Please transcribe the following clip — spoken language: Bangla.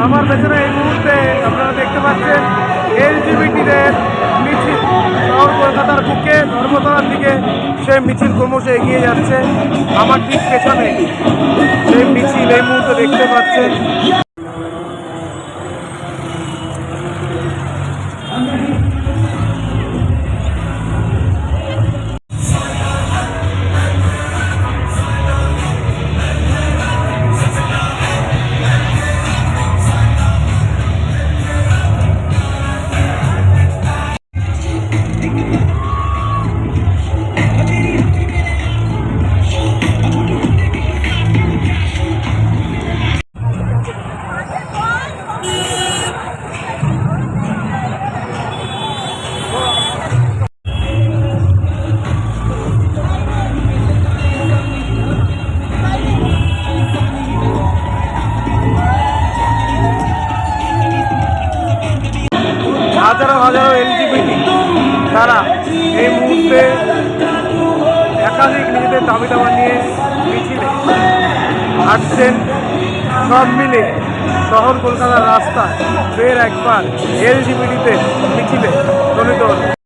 আমার পেছনে এই মুহূর্তে আপনারা দেখতে পাচ্ছেন এলজিবিটিদের মিছিল। শহর কলকাতার বুকে ধর্মতলার দিকে সেই মিছিল ক্রমশ এগিয়ে যাচ্ছে। আমার ঠিক পেছনে সেই মিছিল এই মুহূর্তে দেখতে পাচ্ছেন। হাজারো হাজারো এলজিবিটি তারা এই মুহূর্তে একাধিক নিজেদের দাবি দাবা নিয়ে মিছিলে হাঁটছেন। সব মিলে শহর কলকাতার রাস্তা ফের একবার এলজিবিটিতে মিছিলে ধ্বনিত হল।